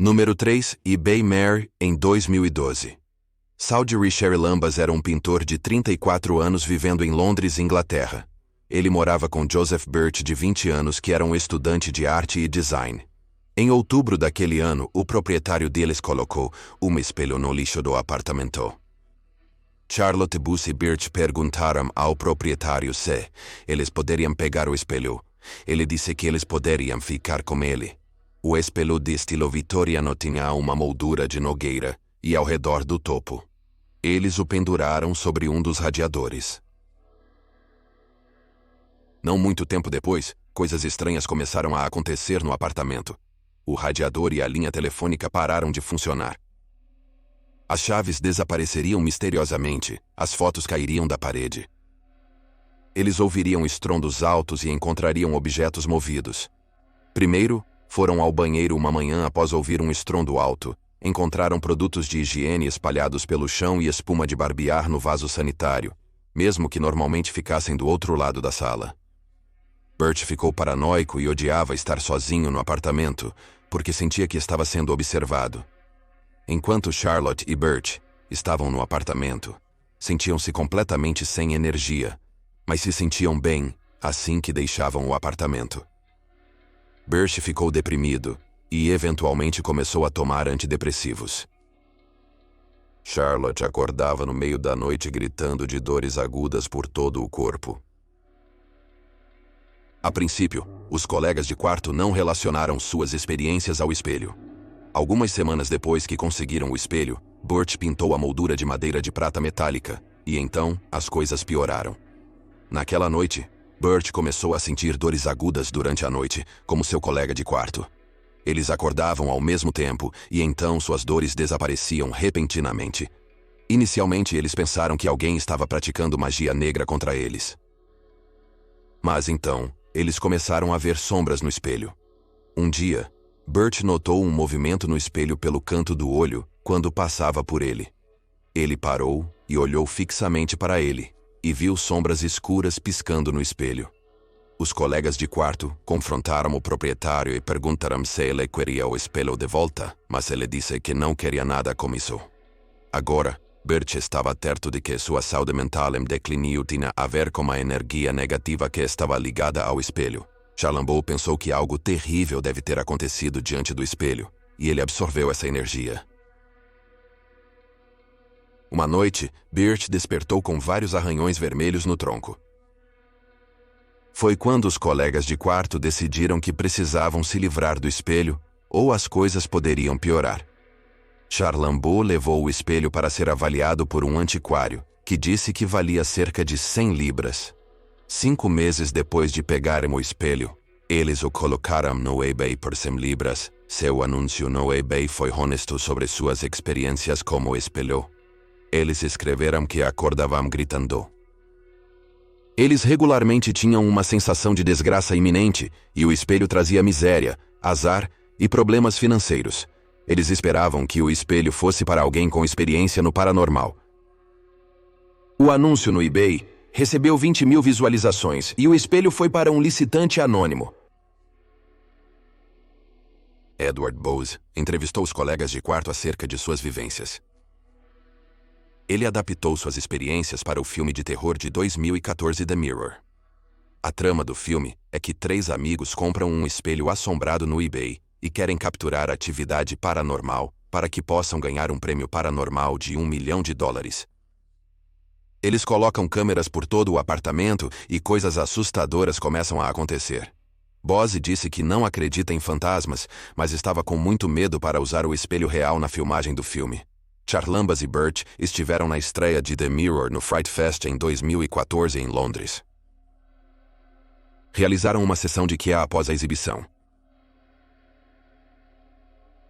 Número 3, eBay Mare, em 2012. Saudi Charlambas era um pintor de 34 anos vivendo em Londres, Inglaterra. Ele morava com Joseph Birch, de 20 anos, que era um estudante de arte e design. Em outubro daquele ano, o proprietário deles colocou um espelho no lixo do apartamento. Charlotte Buss e Birch perguntaram ao proprietário se eles poderiam pegar o espelho. Ele disse que eles poderiam ficar com ele. O espelho de estilo vitoriano tinha uma moldura de nogueira e ao redor do topo. Eles o penduraram sobre um dos radiadores. Não muito tempo depois, coisas estranhas começaram a acontecer no apartamento. O radiador e a linha telefônica pararam de funcionar. As chaves desapareceriam misteriosamente, as fotos cairiam da parede. Eles ouviriam estrondos altos e encontrariam objetos movidos. Primeiro, foram ao banheiro uma manhã após ouvir um estrondo alto. Encontraram produtos de higiene espalhados pelo chão e espuma de barbear no vaso sanitário, mesmo que normalmente ficassem do outro lado da sala. Birch ficou paranoico e odiava estar sozinho no apartamento, porque sentia que estava sendo observado. Enquanto Charlotte e Birch estavam no apartamento, sentiam-se completamente sem energia, mas se sentiam bem assim que deixavam o apartamento. Birch ficou deprimido e eventualmente começou a tomar antidepressivos. Charlotte acordava no meio da noite gritando de dores agudas por todo o corpo. A princípio, os colegas de quarto não relacionaram suas experiências ao espelho. Algumas semanas depois que conseguiram o espelho, Birch pintou a moldura de madeira de prata metálica, e então as coisas pioraram. Naquela noite, Birch começou a sentir dores agudas durante a noite, como seu colega de quarto. Eles acordavam ao mesmo tempo, e então suas dores desapareciam repentinamente. Inicialmente eles pensaram que alguém estava praticando magia negra contra eles. Mas então, eles começaram a ver sombras no espelho. Um dia, Birch notou um movimento no espelho pelo canto do olho quando passava por ele. Ele parou e olhou fixamente para ele, e viu sombras escuras piscando no espelho. Os colegas de quarto confrontaram o proprietário e perguntaram se ele queria o espelho de volta, mas ele disse que não queria nada com isso. Agora, Birch estava certo de que sua saúde mental em declínio tinha a ver com a energia negativa que estava ligada ao espelho. Charlambou pensou que algo terrível deve ter acontecido diante do espelho, e ele absorveu essa energia. Uma noite, Birch despertou com vários arranhões vermelhos no tronco. Foi quando os colegas de quarto decidiram que precisavam se livrar do espelho, ou as coisas poderiam piorar. Charlambou levou o espelho para ser avaliado por um antiquário, que disse que valia cerca de 100 libras. 5 meses depois de pegarem o espelho, eles o colocaram no eBay por 100 libras. Seu anúncio no eBay foi honesto sobre suas experiências como espelho. Eles escreveram que acordavam gritando. Eles regularmente tinham uma sensação de desgraça iminente, e o espelho trazia miséria, azar e problemas financeiros. Eles esperavam que o espelho fosse para alguém com experiência no paranormal. O anúncio no eBay recebeu 20.000 visualizações e o espelho foi para um licitante anônimo. Edward Bose entrevistou os colegas de quarto acerca de suas vivências. Ele adaptou suas experiências para o filme de terror de 2014 The Mirror. A trama do filme é que 3 amigos compram um espelho assombrado no eBay e querem capturar atividade paranormal para que possam ganhar um prêmio paranormal de $1 milhão. Eles colocam câmeras por todo o apartamento e coisas assustadoras começam a acontecer. Bose disse que não acredita em fantasmas, mas estava com muito medo para usar o espelho real na filmagem do filme. Charlambas e Birch estiveram na estreia de The Mirror no Fright Fest em 2014 em Londres. Realizaram uma sessão de QA após a exibição.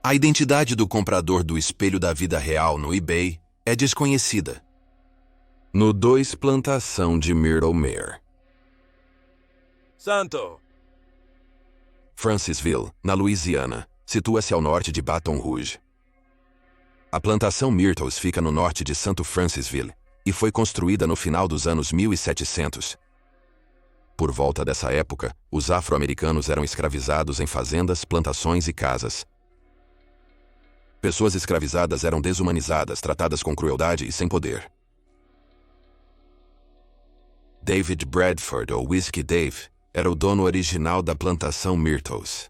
A identidade do comprador do espelho da vida real no eBay é desconhecida. No 2 Plantação de Myrtle Mare. Santo. Francisville, na Louisiana, situa-se ao norte de Baton Rouge. A plantação Myrtles fica no norte de Santo Francisville e foi construída no final dos anos 1700. Por volta dessa época, os afro-americanos eram escravizados em fazendas, plantações e casas. Pessoas escravizadas eram desumanizadas, tratadas com crueldade e sem poder. David Bradford, ou Whiskey Dave, era o dono original da plantação Myrtles.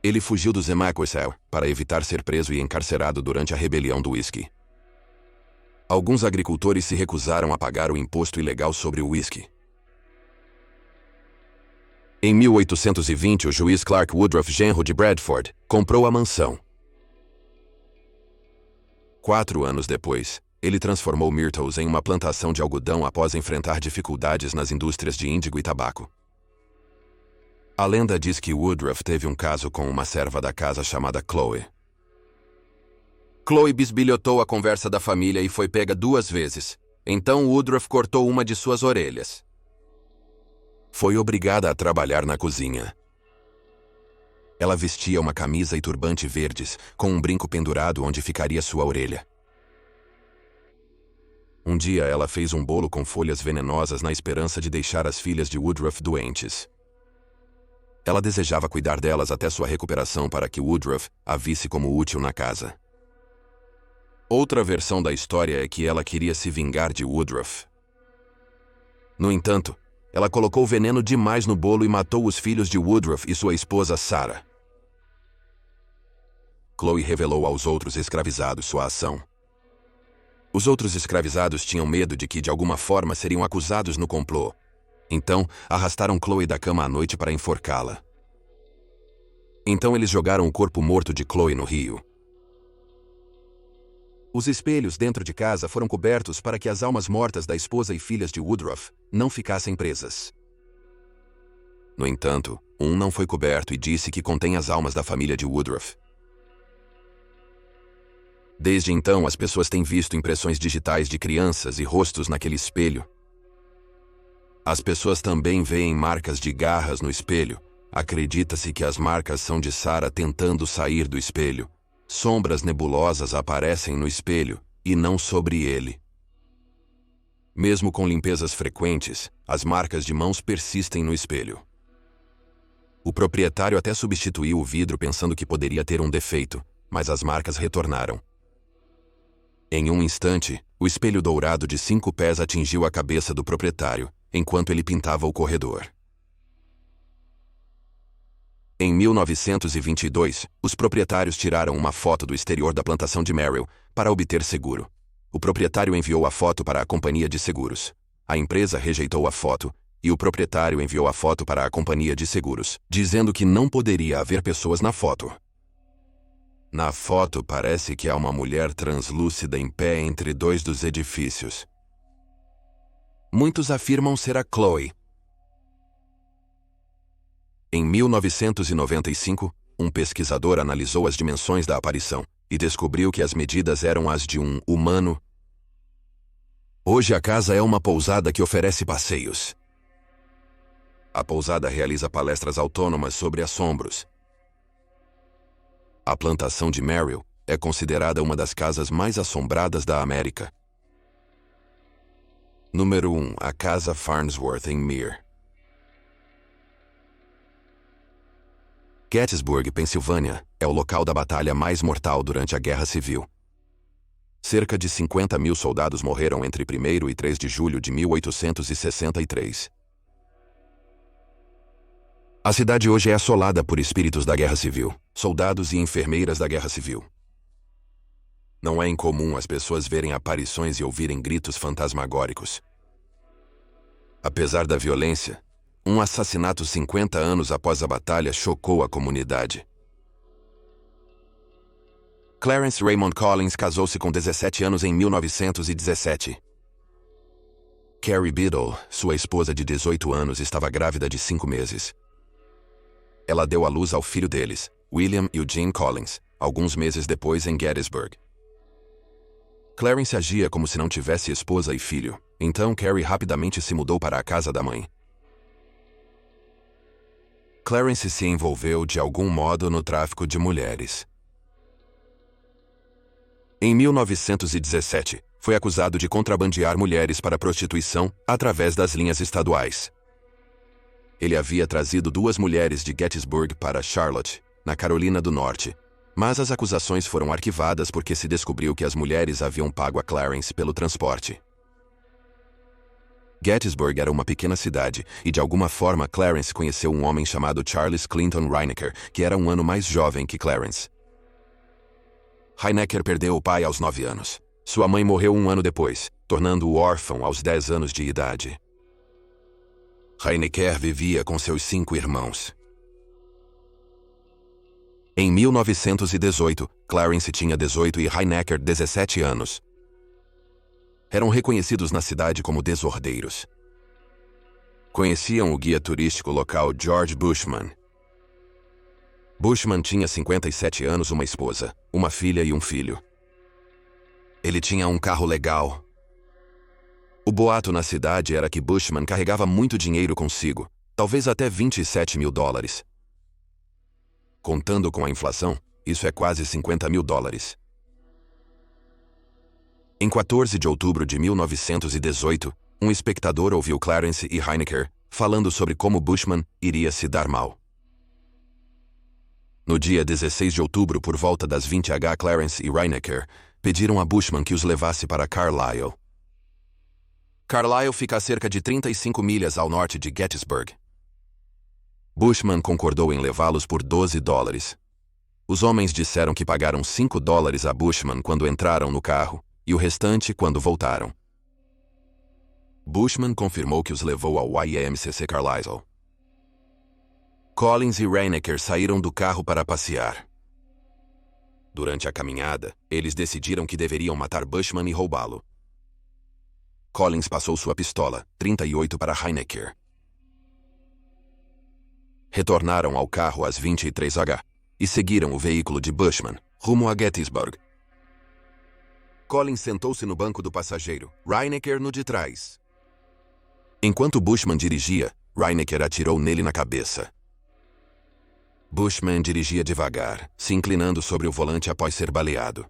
Ele fugiu do Zemacquiselle para evitar ser preso e encarcerado durante a rebelião do whisky. Alguns agricultores se recusaram a pagar o imposto ilegal sobre o whisky. Em 1820, o juiz Clark Woodruff, genro de Bradford, comprou a mansão. 4 anos depois, ele transformou Myrtles em uma plantação de algodão após enfrentar dificuldades nas indústrias de índigo e tabaco. A lenda diz que Woodruff teve um caso com uma serva da casa chamada Chloe. Chloe bisbilhotou a conversa da família e foi pega 2 vezes. Então Woodruff cortou uma de suas orelhas. Foi obrigada a trabalhar na cozinha. Ela vestia uma camisa e turbante verdes, com um brinco pendurado onde ficaria sua orelha. Um dia ela fez um bolo com folhas venenosas na esperança de deixar as filhas de Woodruff doentes. Ela desejava cuidar delas até sua recuperação para que Woodruff a visse como útil na casa. Outra versão da história é que ela queria se vingar de Woodruff. No entanto, ela colocou veneno demais no bolo e matou os filhos de Woodruff e sua esposa Sarah. Chloe revelou aos outros escravizados sua ação. Os outros escravizados tinham medo de que de alguma forma seriam acusados no complô. Então, arrastaram Chloe da cama à noite para enforcá-la. Então eles jogaram o corpo morto de Chloe no rio. Os espelhos dentro de casa foram cobertos para que as almas mortas da esposa e filhas de Woodruff não ficassem presas. No entanto, um não foi coberto e disse que contém as almas da família de Woodruff. Desde então, as pessoas têm visto impressões digitais de crianças e rostos naquele espelho. As pessoas também veem marcas de garras no espelho. Acredita-se que as marcas são de Sarah tentando sair do espelho. Sombras nebulosas aparecem no espelho, e não sobre ele. Mesmo com limpezas frequentes, as marcas de mãos persistem no espelho. O proprietário até substituiu o vidro pensando que poderia ter um defeito, mas as marcas retornaram. Em um instante, o espelho dourado de 5 pés atingiu a cabeça do proprietário, enquanto ele pintava o corredor. Em 1922, os proprietários tiraram uma foto do exterior da plantação de Merrill para obter seguro. O proprietário enviou a foto para a companhia de seguros. A empresa rejeitou a foto, e o proprietário enviou a foto para a companhia de seguros, dizendo que não poderia haver pessoas na foto. Na foto parece que há uma mulher translúcida em pé entre 2 dos edifícios. Muitos afirmam ser a Chloe. Em 1995, um pesquisador analisou as dimensões da aparição e descobriu que as medidas eram as de um humano. Hoje a casa é uma pousada que oferece passeios. A pousada realiza palestras autônomas sobre assombros. A plantação de Merrill é considerada uma das casas mais assombradas da América. Número 1. A Casa Farnsworth em Mir. Gettysburg, Pensilvânia, é o local da batalha mais mortal durante a Guerra Civil. Cerca de 50.000 soldados morreram entre 1º e 3 de julho de 1863. A cidade hoje é assolada por espíritos da Guerra Civil, soldados e enfermeiras da Guerra Civil. Não é incomum as pessoas verem aparições e ouvirem gritos fantasmagóricos. Apesar da violência, um assassinato 50 anos após a batalha chocou a comunidade. Clarence Raymond Collins casou-se com 17 anos em 1917. Carrie Biddle, sua esposa de 18 anos, estava grávida de 5 meses. Ela deu à luz ao filho deles, William Eugene Collins, alguns meses depois em Gettysburg. Clarence agia como se não tivesse esposa e filho, então Carrie rapidamente se mudou para a casa da mãe. Clarence se envolveu de algum modo no tráfico de mulheres. Em 1917, foi acusado de contrabandear mulheres para prostituição através das linhas estaduais. Ele havia trazido 2 mulheres de Gettysburg para Charlotte, na Carolina do Norte, Mas as acusações foram arquivadas porque se descobriu que as mulheres haviam pago a Clarence pelo transporte. Gettysburg era uma pequena cidade, e de alguma forma Clarence conheceu um homem chamado Charles Clinton Reinecker, que era um ano mais jovem que Clarence. Reinecker perdeu o pai aos 9 anos. Sua mãe morreu um ano depois, tornando-o órfão aos 10 anos de idade. Reinecker vivia com seus 5 irmãos. Em 1918, Clarence tinha 18 e Reinecker 17 anos. Eram reconhecidos na cidade como desordeiros. Conheciam o guia turístico local George Bushman. Bushman tinha 57 anos, uma esposa, uma filha e um filho. Ele tinha um carro legal. O boato na cidade era que Bushman carregava muito dinheiro consigo, talvez até $27 mil. Contando com a inflação, isso é quase $50 mil. Em 14 de outubro de 1918, um espectador ouviu Clarence e Reinecker falando sobre como Bushman iria se dar mal. No dia 16 de outubro, por volta das 20h, Clarence e Reinecker pediram a Bushman que os levasse para Carlisle. Carlisle fica a cerca de 35 milhas ao norte de Gettysburg. Bushman concordou em levá-los por $12. Os homens disseram que pagaram $5 a Bushman quando entraram no carro, e o restante quando voltaram. Bushman confirmou que os levou ao YMCC Carlisle. Collins e Reinecker saíram do carro para passear. Durante a caminhada, eles decidiram que deveriam matar Bushman e roubá-lo. Collins passou sua pistola, 38, para Reinecker. Retornaram ao carro às 23h e seguiram o veículo de Bushman, rumo a Gettysburg. Collins sentou-se no banco do passageiro, Reinecker no de trás. Enquanto Bushman dirigia, Reinecker atirou nele na cabeça. Bushman dirigia devagar, se inclinando sobre o volante após ser baleado.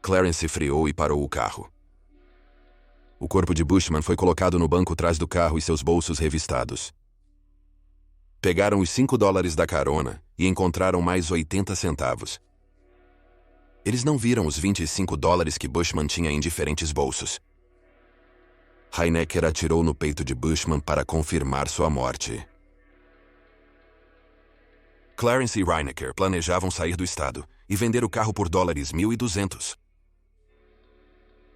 Clarence freou e parou o carro. O corpo de Bushman foi colocado no banco trás do carro e seus bolsos revistados. Pegaram os $5 da carona e encontraram mais 80 centavos. Eles não viram os $25 que Bushman tinha em diferentes bolsos. Reinecker atirou no peito de Bushman para confirmar sua morte. Clarence e Reinecker planejavam sair do estado e vender o carro por $1.200.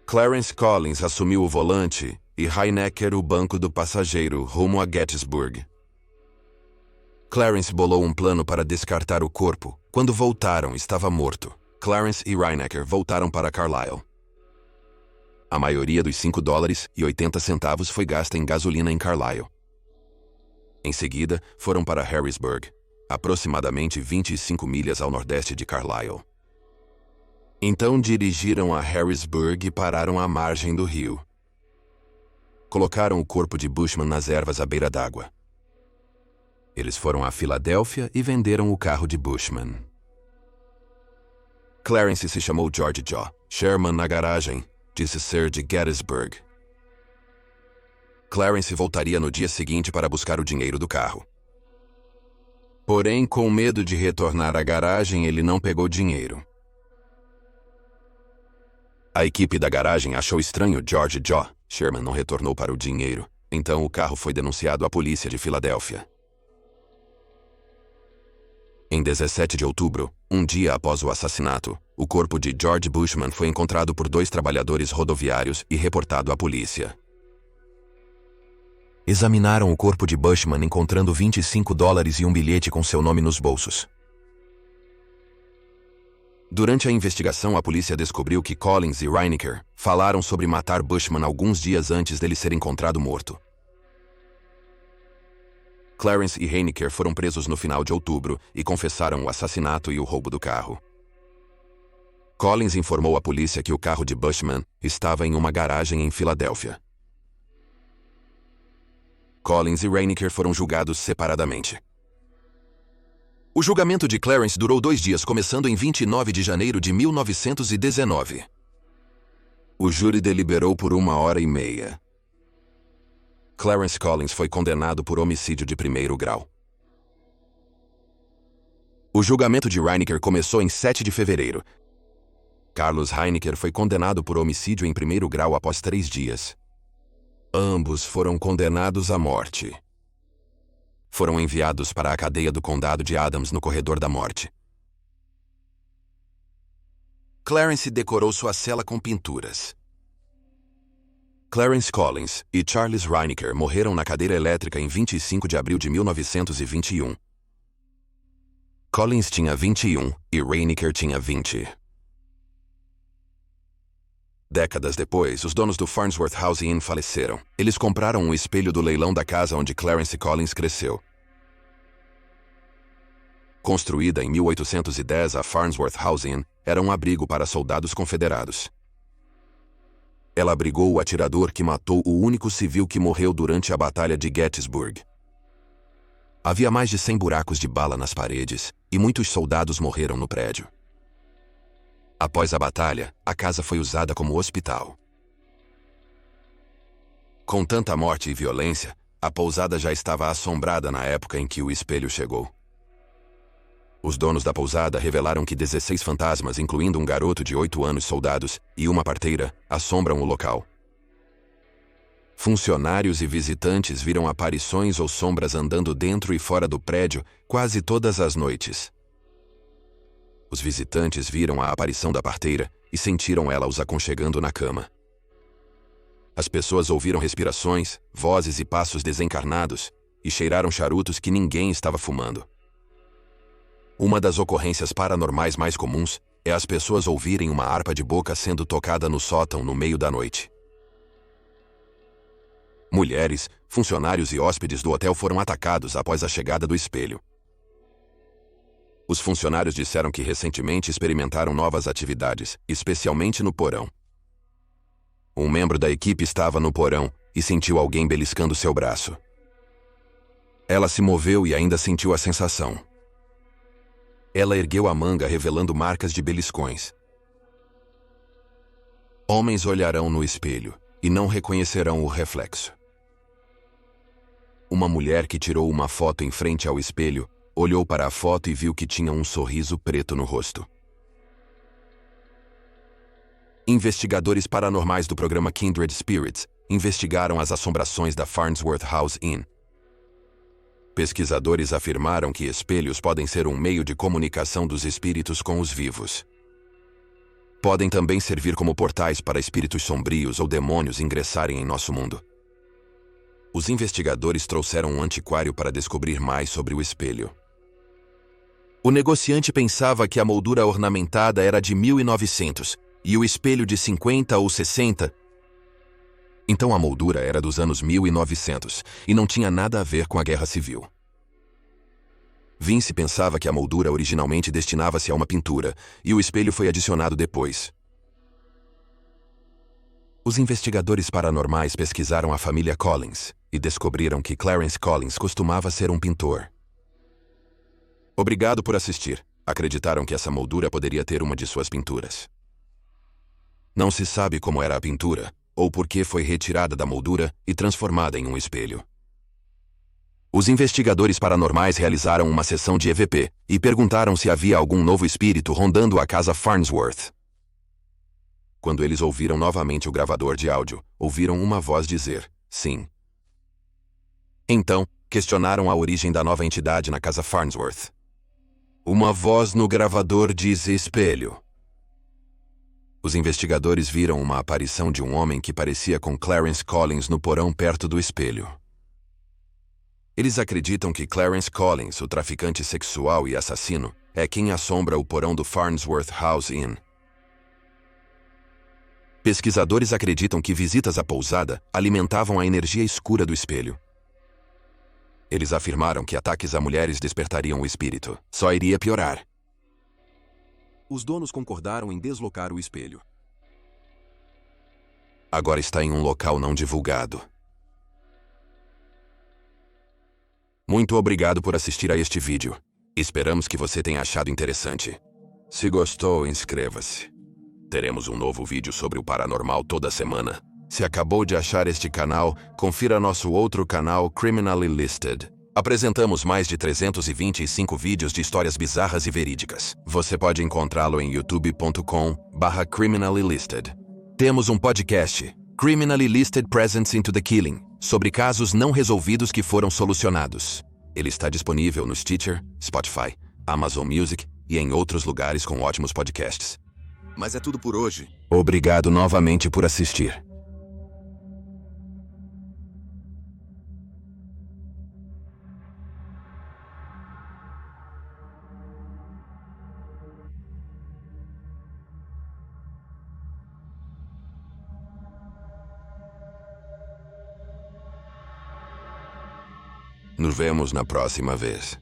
Clarence Collins assumiu o volante e Reinecker o banco do passageiro rumo a Gettysburg. Clarence bolou um plano para descartar o corpo. Quando voltaram, estava morto. Clarence e Reinecker voltaram para Carlisle. A maioria dos $5,80 foi gasta em gasolina em Carlisle. Em seguida, foram para Harrisburg, aproximadamente 25 milhas ao nordeste de Carlisle. Então dirigiram a Harrisburg e pararam à margem do rio. Colocaram o corpo de Bushman nas ervas à beira d'água. Eles foram a Filadélfia e venderam o carro de Bushman. Clarence se chamou George Jaw. Sherman na garagem, disse ser de Gettysburg. Clarence voltaria no dia seguinte para buscar o dinheiro do carro. Porém, com medo de retornar à garagem, ele não pegou dinheiro. A equipe da garagem achou estranho George Jaw. Sherman não retornou para o dinheiro, então o carro foi denunciado à polícia de Filadélfia. Em 17 de outubro, um dia após o assassinato, o corpo de George Bushman foi encontrado por 2 trabalhadores rodoviários e reportado à polícia. Examinaram o corpo de Bushman encontrando $25 e um bilhete com seu nome nos bolsos. Durante a investigação, a polícia descobriu que Collins e Reinecker falaram sobre matar Bushman alguns dias antes dele ser encontrado morto. Clarence e Reinecker foram presos no final de outubro e confessaram o assassinato e o roubo do carro. Collins informou à polícia que o carro de Bushman estava em uma garagem em Filadélfia. Collins e Reinecker foram julgados separadamente. O julgamento de Clarence durou 2 dias, começando em 29 de janeiro de 1919. O júri deliberou por 1h30. Clarence Collins foi condenado por homicídio de 1º grau. O julgamento de Reinecker começou em 7 de fevereiro. Carlos Reinecker foi condenado por homicídio em primeiro grau após 3 dias. Ambos foram condenados à morte. Foram enviados para a cadeia do condado de Adams no corredor da morte. Clarence decorou sua cela com pinturas. Clarence Collins e Charles Reinecker morreram na cadeira elétrica em 25 de abril de 1921. Collins tinha 21 e Reinecker tinha 20. Décadas depois, os donos do Farnsworth House Inn faleceram. Eles compraram um espelho do leilão da casa onde Clarence Collins cresceu. Construída em 1810, a Farnsworth House Inn era um abrigo para soldados confederados. Ela abrigou o atirador que matou o único civil que morreu durante a Batalha de Gettysburg. Havia mais de 100 buracos de bala nas paredes, e muitos soldados morreram no prédio. Após a batalha, a casa foi usada como hospital. Com tanta morte e violência, a pousada já estava assombrada na época em que o espelho chegou. Os donos da pousada revelaram que 16 fantasmas, incluindo um garoto de 8 anos, soldados, e uma parteira, assombram o local. Funcionários e visitantes viram aparições ou sombras andando dentro e fora do prédio quase todas as noites. Os visitantes viram a aparição da parteira e sentiram ela os aconchegando na cama. As pessoas ouviram respirações, vozes e passos desencarnados e cheiraram charutos que ninguém estava fumando. Uma das ocorrências paranormais mais comuns é as pessoas ouvirem uma harpa de boca sendo tocada no sótão no meio da noite. Mulheres, funcionários e hóspedes do hotel foram atacados após a chegada do espelho. Os funcionários disseram que recentemente experimentaram novas atividades, especialmente no porão. Um membro da equipe estava no porão e sentiu alguém beliscando seu braço. Ela se moveu e ainda sentiu a sensação. Ela ergueu a manga, revelando marcas de beliscões. Homens olharão no espelho e não reconhecerão o reflexo. Uma mulher que tirou uma foto em frente ao espelho olhou para a foto e viu que tinha um sorriso preto no rosto. Investigadores paranormais do programa Kindred Spirits investigaram as assombrações da Farnsworth House Inn. Pesquisadores afirmaram que espelhos podem ser um meio de comunicação dos espíritos com os vivos. Podem também servir como portais para espíritos sombrios ou demônios ingressarem em nosso mundo. Os investigadores trouxeram um antiquário para descobrir mais sobre o espelho. O negociante pensava que a moldura ornamentada era de 1900 e o espelho de 50 ou 60. Então a moldura era dos anos 1900 e não tinha nada a ver com a Guerra Civil. Vince pensava que a moldura originalmente destinava-se a uma pintura e o espelho foi adicionado depois. Os investigadores paranormais pesquisaram a família Collins e descobriram que Clarence Collins costumava ser um pintor. Obrigado por assistir. Acreditaram que essa moldura poderia ter uma de suas pinturas. Não se sabe como era a pintura, ou por que foi retirada da moldura e transformada em um espelho. Os investigadores paranormais realizaram uma sessão de EVP e perguntaram se havia algum novo espírito rondando a casa Farnsworth. Quando eles ouviram novamente o gravador de áudio, ouviram uma voz dizer, sim. Então, questionaram a origem da nova entidade na casa Farnsworth. Uma voz no gravador diz espelho. Os investigadores viram uma aparição de um homem que parecia com Clarence Collins no porão perto do espelho. Eles acreditam que Clarence Collins, o traficante sexual e assassino, é quem assombra o porão do Farnsworth House Inn. Pesquisadores acreditam que visitas à pousada alimentavam a energia escura do espelho. Eles afirmaram que ataques a mulheres despertariam o espírito. Só iria piorar. Os donos concordaram em deslocar o espelho. Agora está em um local não divulgado. Muito obrigado por assistir a este vídeo. Esperamos que você tenha achado interessante. Se gostou, inscreva-se. Teremos um novo vídeo sobre o paranormal toda semana. Se acabou de achar este canal, confira nosso outro canal Criminally Listed. Apresentamos mais de 325 vídeos de histórias bizarras e verídicas. Você pode encontrá-lo em youtube.com/criminallylisted. Temos um podcast, Criminally Listed Presents into the Killing, sobre casos não resolvidos que foram solucionados. Ele está disponível no Stitcher, Spotify, Amazon Music e em outros lugares com ótimos podcasts. Mas é tudo por hoje. Obrigado novamente por assistir. Nos vemos na próxima vez.